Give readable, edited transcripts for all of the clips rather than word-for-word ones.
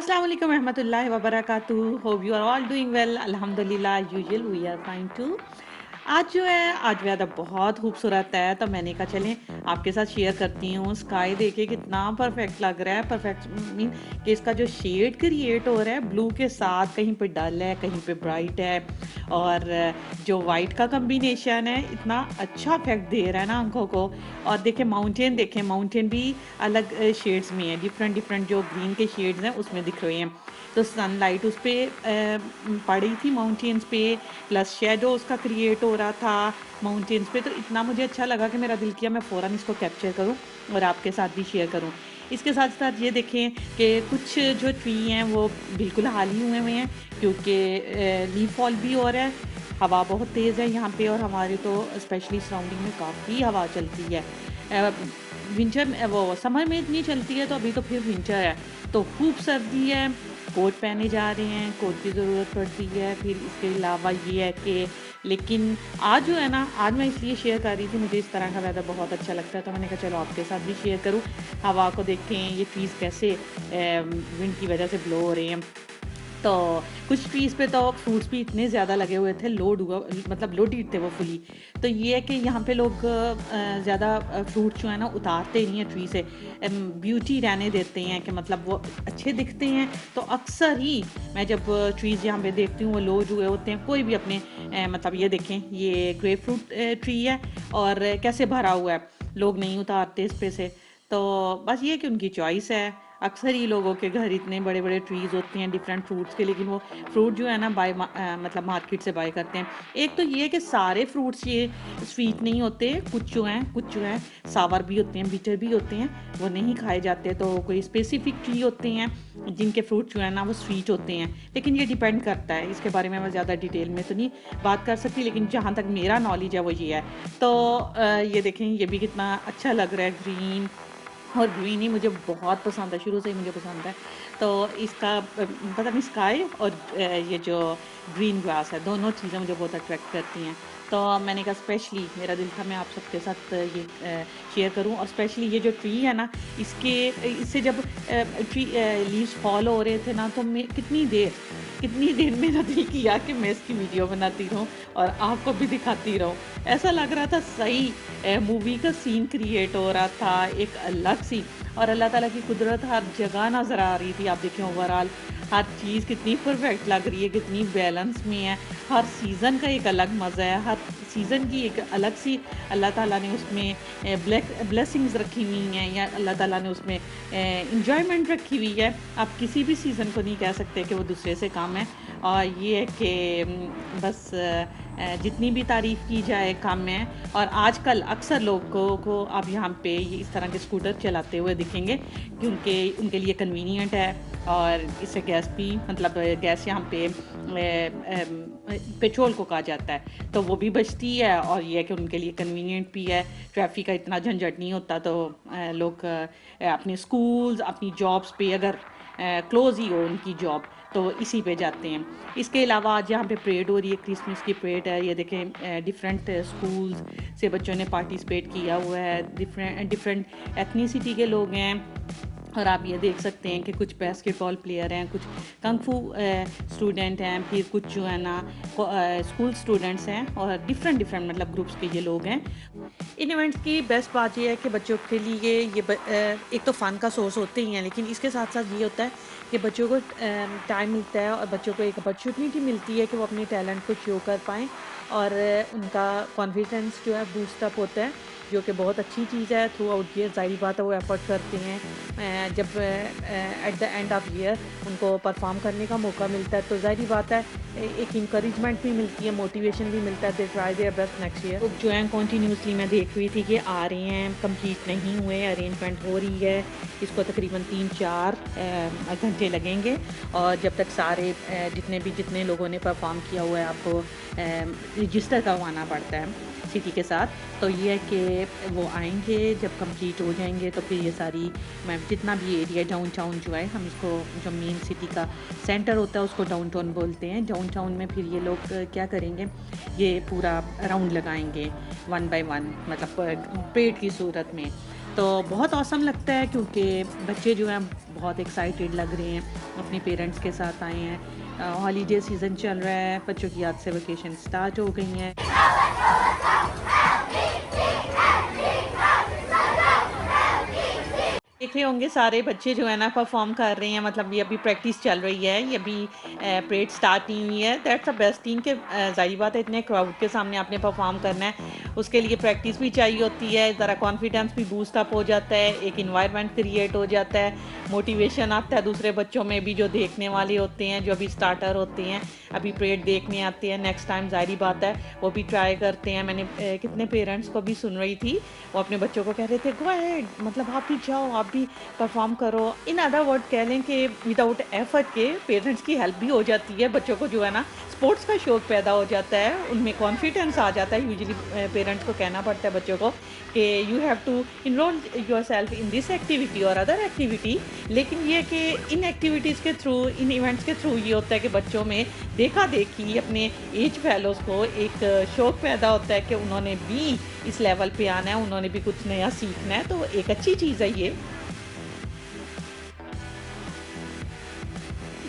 Assalamu alaikum warahmatullahi wabarakatuh. Hope you are all doing well. Alhamdulillah, usual we are fine too. आज जो है आज weather बहुत खूबसूरत है तो मैंने कहा चलें आपके साथ शेयर करती हूँ। स्काई देखिए कितना परफेक्ट लग रहा है। परफेक्ट मीन कि इसका जो शेड क्रिएट हो रहा है ब्लू के साथ, कहीं पे डल है कहीं पे ब्राइट है, और जो वाइट का कम्बिनेशन है इतना अच्छा इफेक्ट दे रहा है ना आंखों को। और देखें माउंटेन भी अलग शेड्स में है, डिफरेंट डिफरेंट जो ग्रीन के शेड्स हैं उसमें दिख रहे हैं। तो सनलाइट उस पर पड़ी थी माउंटेन्स पे, प्लस शेडो उसका क्रिएट हो रहा था माउंटेन्स पे। तो इतना मुझे अच्छा लगा कि मेरा दिल किया मैं फ़ौरन इसको कैप्चर करूं और आपके साथ भी शेयर करूं। इसके साथ साथ ये देखें कि कुछ जो ट्री हैं वो बिल्कुल हाल ही हुए हैं, क्योंकि लीफ फॉल भी हो रहा है। हवा बहुत तेज़ है यहाँ पे, और हमारे तो स्पेशली सराउंडिंग में काफ़ी हवा चलती है। विंटर में वो समर में इतनी चलती है, तो अभी तो फिर विंटर है तो खूब सर्दी है। कोट पहने जा रहे हैं, कोट की ज़रूरत पड़ती है। फिर इसके अलावा ये है कि लेकिन आज जो है ना, आज मैं इसलिए शेयर कर रही थी, मुझे इस तरह का वेदर बहुत अच्छा लगता है तो मैंने कहा चलो आपके साथ भी शेयर करूं। हवा को देखें, ये ट्रीज़ कैसे विंड की वजह से ब्लो हो रहे हैं। तो कुछ ट्रीज़ पे तो फ्रूट्स भी इतने ज़्यादा लगे हुए थे, लोड हुआ मतलब लोडेड थे वो फुली। तो ये है कि यहाँ पे लोग ज़्यादा फ्रूट जो है ना उतारते नहीं हैं ट्री से, ब्यूटी रहने देते हैं कि मतलब वो अच्छे दिखते हैं। तो अक्सर ही मैं जब ट्रीज़ यहाँ पे देखती हूँ वो लोड हुए होते हैं, कोई भी अपने मतलब ये देखें, ये ग्रेप फ्रूट ट्री है और कैसे भरा हुआ है, लोग नहीं उतारते इस पे से। तो बस ये कि उनकी चॉइस है। अक्सर ही लोगों के घर इतने बड़े बड़े ट्रीज़ होते हैं डिफरेंट फ्रूट्स के, लेकिन वो फ्रूट जो है ना मतलब मार्केट से बाय करते हैं। एक तो ये कि सारे फ्रूट्स ये स्वीट नहीं होते, कुछ जो हैं सावर भी होते हैं, बिटर भी होते हैं, वो नहीं खाए जाते। तो कोई स्पेसिफिक ट्री होते हैं जिनके फ्रूट जो है ना वो स्वीट होते हैं, लेकिन ये डिपेंड करता है। इसके बारे में मैं ज़्यादा डिटेल में तो नहीं बात कर सकती, लेकिन जहाँ तक मेरा नॉलेज है वो ये है। तो ये देखें, ये भी कितना अच्छा लग रहा है, ग्रीन। और ग्रीनी मुझे बहुत पसंद है, शुरू से ही मुझे पसंद है। तो इसका पता नहीं, स्काई और ये जो ग्रीन ग्रास है, दोनों चीज़ें मुझे बहुत अट्रैक्ट करती हैं। तो मैंने कहा स्पेशली मेरा दिल था मैं आप सबके साथ ये शेयर करूं। और स्पेशली ये जो ट्री है ना, इससे जब ट्री लीव्स फॉल हो रहे थे ना, तो मैं कितनी देर मेरा दिल किया कि मैं इसकी वीडियो बनाती रहूं और आपको भी दिखाती रहूं। ऐसा लग रहा था सही मूवी का सीन क्रिएट हो रहा था, एक अलग सी। और अल्लाह ताला की कुदरत हर जगह नज़र आ रही थी। आप देखें ओवरऑल हर चीज़ कितनी परफेक्ट लग रही है, कितनी बैलेंस में है। हर सीज़न का एक अलग मज़ा है, हर सीज़न की एक अलग सी अल्लाह ताला ने उसमें ब्लेसिंग्स रखी हुई हैं, या अल्लाह ताला ने उसमें इंजॉयमेंट रखी हुई है। आप किसी भी सीज़न को नहीं कह सकते कि वो दूसरे से कम है। और ये है कि बस जितनी भी तारीफ़ की जाए कम है। और आजकल अक्सर लोगों को आप यहाँ पे ये इस तरह के स्कूटर चलाते हुए दिखेंगे, क्योंकि उनके लिए कन्वीनियंट है। और इससे गैस भी मतलब गैस यहाँ पे पेट्रोल को कहा जाता है, तो वो भी बचती है। और ये है कि उनके लिए कन्वीनियंट भी है, ट्रैफिक का इतना झंझट नहीं होता। तो लोग अपने स्कूल्स, अपनी जॉब्स पे अगर क्लोज ही हो उनकी जॉब, तो इसी पे जाते हैं। इसके अलावा आज यहाँ पे परेड हो रही है, क्रिसमस की परेड है। ये देखें डिफरेंट स्कूल्स से बच्चों ने पार्टिसिपेट किया हुआ है, डिफरेंट डिफरेंट एथनिसिटी के लोग हैं। और आप ये देख सकते हैं कि कुछ बास्केटबॉल प्लेयर हैं, कुछ कंगफू स्टूडेंट हैं, फिर कुछ जो है ना स्कूल स्टूडेंट्स हैं, और डिफरेंट डिफरेंट मतलब ग्रुप्स के ये लोग हैं। इन इवेंट्स की बेस्ट बात ये है कि बच्चों के लिए एक तो फ़न का सोर्स होते ही हैं, लेकिन इसके साथ साथ ये होता है कि बच्चों को टाइम मिलता है और बच्चों को एक अपॉर्चुनिटी मिलती है कि वो अपने टैलेंट को शो कर पाएँ। और उनका कॉन्फिडेंस जो है बूस्ट अप होता है, जो कि बहुत अच्छी चीज़ है। थ्रू आउट ईयर ज़ाहिर बात है वो एफर्ट करते हैं। जब at the end of year उनको परफॉर्म करने का मौका मिलता है, तो ज़ाहिर बात है एक इंकरेजमेंट भी मिलती है, मोटिवेशन भी मिलता है। They try their best next year. जो है कंटिन्यूसली मैं देख रही थी कि आ रहे हैं, कंप्लीट नहीं हुए, अरेंजमेंट हो रही है। इसको तकरीबन 3-4 घंटे लगेंगे। और जब तक सारे जितने लोगों ने परफॉर्म किया हुआ है, आपको रजिस्टर करवाना पड़ता है सिटी के साथ। तो ये है कि वो आएंगे, जब कंप्लीट हो जाएंगे तो फिर ये सारी मैं जितना भी एरिया डाउनटाउन जो है, हम इसको जो मेन सिटी का सेंटर होता है उसको डाउनटाउन बोलते हैं। डाउनटाउन में फिर ये लोग क्या करेंगे, ये पूरा राउंड लगाएंगे 1 बाय 1, मतलब परेड की सूरत में। तो बहुत औसम लगता है, क्योंकि बच्चे जो हैं बहुत एक्साइटेड लग रहे हैं, अपने पेरेंट्स के साथ आए हैं। हॉलीडे सीज़न चल रहा है, बच्चों की आज से वेकेशन स्टार्ट हो गई हैं। देख रहे होंगे सारे बच्चे जो है ना परफॉर्म कर रहे हैं, मतलब ये अभी प्रैक्टिस चल रही है, ये अभी परेड स्टार्ट नहीं हुई है। दैट्स द बेस्ट थिंग कि जाहिर बात है इतने क्राउड के सामने आपने परफॉर्म करना है, उसके लिए प्रैक्टिस भी चाहिए होती है, ज़रा कॉन्फिडेंस भी बूस्ट अप हो जाता है, एक इन्वायरमेंट क्रिएट हो जाता है, मोटिवेशन आता है दूसरे बच्चों में भी जो देखने वाले होते हैं, जो अभी स्टार्टर होते हैं, अभी परेड देखने आते हैं, नेक्स्ट टाइम जाहिर बात है वो भी ट्राई करते हैं। मैंने कितने पेरेंट्स को भी सुन रही थी, वो अपने बच्चों को कह रहे थे गो अहेड, मतलब आप भी जाओ, आप भी परफॉर्म करो। इन अदर वर्ड कह लें कि विदाउट एफर्ट के पेरेंट्स की हेल्प भी हो जाती है, बच्चों को जो है ना स्पोर्ट्स का शौक पैदा हो जाता है, उनमें कॉन्फिडेंस आ जाता है। यूजुअली पेरेंट्स को कहना पड़ता है बच्चों को कि you have to enrol yourself in this activity और अदर एक्टिविटी, लेकिन ये कि इन एक्टिविटीज़ के थ्रू, इन इवेंट्स के थ्रू ये होता है कि बच्चों में देखा देखी अपने एज फैलोज़ को एक शौक पैदा होता है कि उन्होंने भी इस लेवल पे आना है, उन्होंने भी कुछ नया सीखना है, तो एक अच्छी चीज़ है ये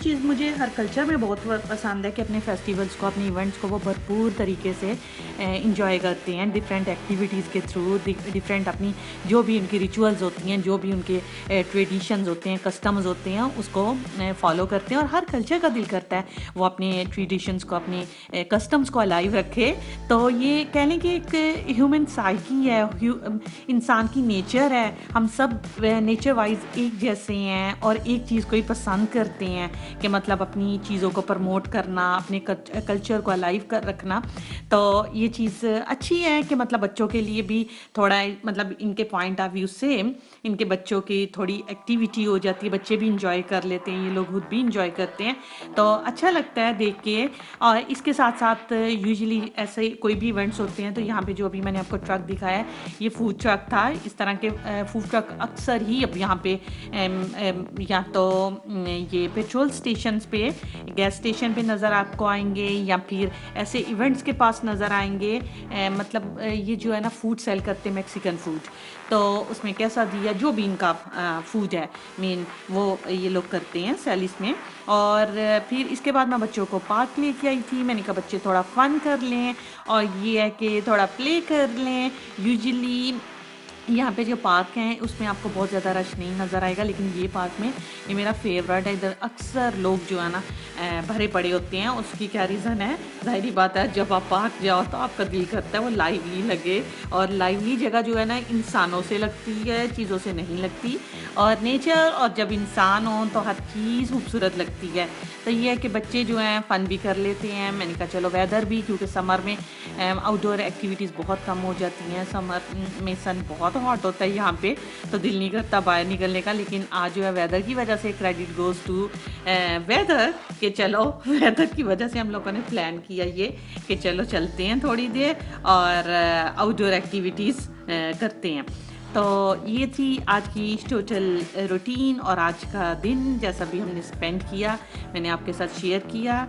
चीज़। मुझे हर कल्चर में बहुत पसंद है कि अपने फेस्टिवल्स को, अपने इवेंट्स को वो भरपूर तरीके से इंजॉय करते हैं, डिफरेंट एक्टिविटीज़ के थ्रू, डिफरेंट अपनी जो भी उनकी रिचुअल्स होती हैं, जो भी उनके ट्रेडिशंस होते हैं, कस्टम्स होते हैं, उसको फॉलो करते हैं। और हर कल्चर का दिल करता है वो अपने ट्रेडिशंस को, अपने कस्टम्स को अलाइव रखे। तो ये कह लें कि एक ह्यूमन साइकी है, इंसान की नेचर है, हम सब नेचर वाइज एक जैसे हैं और एक चीज़ को ही पसंद करते हैं कि मतलब अपनी चीज़ों को प्रमोट करना, अपने कल्चर को अलाइव कर रखना। तो ये चीज़ अच्छी है कि मतलब बच्चों के लिए भी थोड़ा, मतलब इनके पॉइंट ऑफ व्यू से इनके बच्चों की थोड़ी एक्टिविटी हो जाती है, बच्चे भी इंजॉय कर लेते हैं, ये लोग खुद भी इंजॉय करते हैं, तो अच्छा लगता है देख के। और इसके साथ साथ यूजुअली ऐसे कोई भी इवेंट्स होते हैं तो यहाँ पे जो अभी मैंने आपको ट्रक दिखाया है, ये फूड ट्रक था। इस तरह के फूड ट्रक अक्सर ही अब यहाँ पे या तो ये पेट्रोल स्टेशंस पे, गैस स्टेशन पे नज़र आपको आएंगे, या फिर ऐसे इवेंट्स के पास नज़र आएंगे। मतलब ये जो है ना फूड सेल करते हैं, मैक्सिकन फूड, तो उसमें कैसा दिया जो भी इनका फूड है मेन, वो ये लोग करते हैं सेल इसमें। और फिर इसके बाद मैं बच्चों को पार्क लेके आई थी, मैंने कहा बच्चे थोड़ा फन कर लें और ये है कि थोड़ा प्ले कर लें। यूजुअली यहाँ पे जो पार्क हैं उसमें आपको बहुत ज़्यादा रश नहीं नज़र आएगा, लेकिन ये पार्क में ये मेरा फेवरेट है। इधर अक्सर लोग जो है ना भरे पड़े होते हैं। उसकी क्या रीज़न है, जाहिर बात है जब आप पार्क जाओ तो आपका दिल करता है वो लाइवली लगे, और लाइवली जगह जो है ना इंसानों से लगती है, चीज़ों से नहीं लगती। और नेचर और जब इंसान हो तो हर चीज़ खूबसूरत लगती है। तो ये है कि बच्चे जो हैं फ़न भी कर लेते हैं। मैंने कहा चलो वेदर भी, क्योंकि समर में आउटडोर एक्टिविटीज़ बहुत कम हो जाती हैं, समर में सन बहुत हॉट होता है यहाँ पे, तो दिल नहीं करता बाहर निकलने का। लेकिन आज जो है वेदर की वजह से क्रेडिट गोज़ टू वेदर, कि चलो वेदर की वजह से हम लोगों ने प्लान किया ये कि चलो चलते हैं थोड़ी देर और आउटडोर एक्टिविटीज़ करते हैं। तो ये थी आज की टोटल रूटीन और आज का दिन जैसा भी हमने स्पेंड किया, मैंने आपके साथ शेयर किया।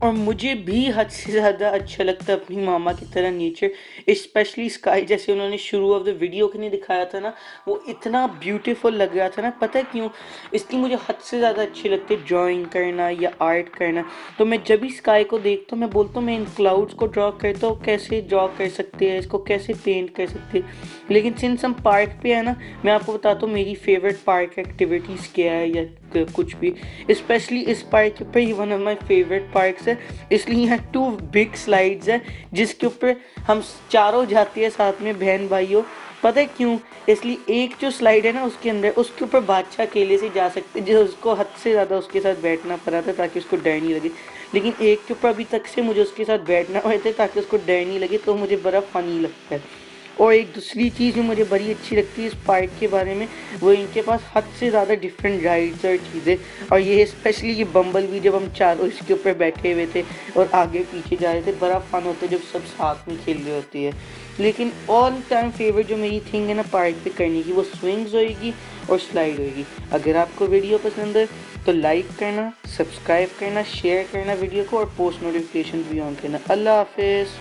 और मुझे भी हद से ज़्यादा अच्छा लगता है अपनी मामा की तरह नेचर, स्पेशली स्काई। जैसे उन्होंने शुरू ऑफ द वीडियो के लिए दिखाया था ना, वो इतना ब्यूटीफुल लग रहा था ना, पता है क्यों? इसलिए मुझे हद से ज़्यादा अच्छी लगती है ड्राइंग करना या आर्ट करना। तो मैं जब भी स्काई को देखता हूँ मैं बोलता हूँ मैं इन क्लाउड्स को ड्रॉ करता हूँ, कैसे ड्रॉ कर सकते हैं, इसको कैसे पेंट कर सकते हैं। लेकिन सिंस हम पार्क पे है ना, मैं आपको बताता हूँ मेरी फेवरेट पार्क एक्टिविटीज़ क्या है या कुछ भी। स्पेशली इस पार्क पे ही one of my favourite parks है, इसलिए यहाँ 2 बिग स्लाइड्स है जिसके ऊपर हम चारों जाते हैं साथ में बहन भाइयों। पता है क्यों? इसलिए एक जो स्लाइड है ना उसके अंदर, उसके ऊपर बादशाह अकेले से जा सकते, जो उसको हद से ज़्यादा उसके साथ बैठना पड़ा था ताकि उसको डर नहीं लगे। लेकिन एक के ऊपर अभी तक से मुझे उसके साथ बैठना हुए थे ताकि उसको डर नहीं लगे, तो मुझे बड़ा फ़नी लगता है। और एक दूसरी चीज़ जो मुझे बड़ी अच्छी लगती है इस पार्क के बारे में, वो इनके पास हद से ज़्यादा डिफरेंट राइड्स और चीज़ें। और ये स्पेशली ये बम्बल भी, जब हम चारों इसके ऊपर बैठे हुए थे और आगे पीछे जा रहे थे, बड़ा फन होता है जब सब साथ में खेल रहे होते हैं। लेकिन ऑल टाइम फेवरेट जो मेरी थिंग है ना पार्क पे करने की, वो स्विंग्स होएगी और स्लाइड होएगी। अगर आपको वीडियो पसंद है तो लाइक करना, सब्सक्राइब करना, शेयर करना वीडियो को, और पोस्ट नोटिफिकेशन भी ऑन करना। अल्लाह हाफिज़।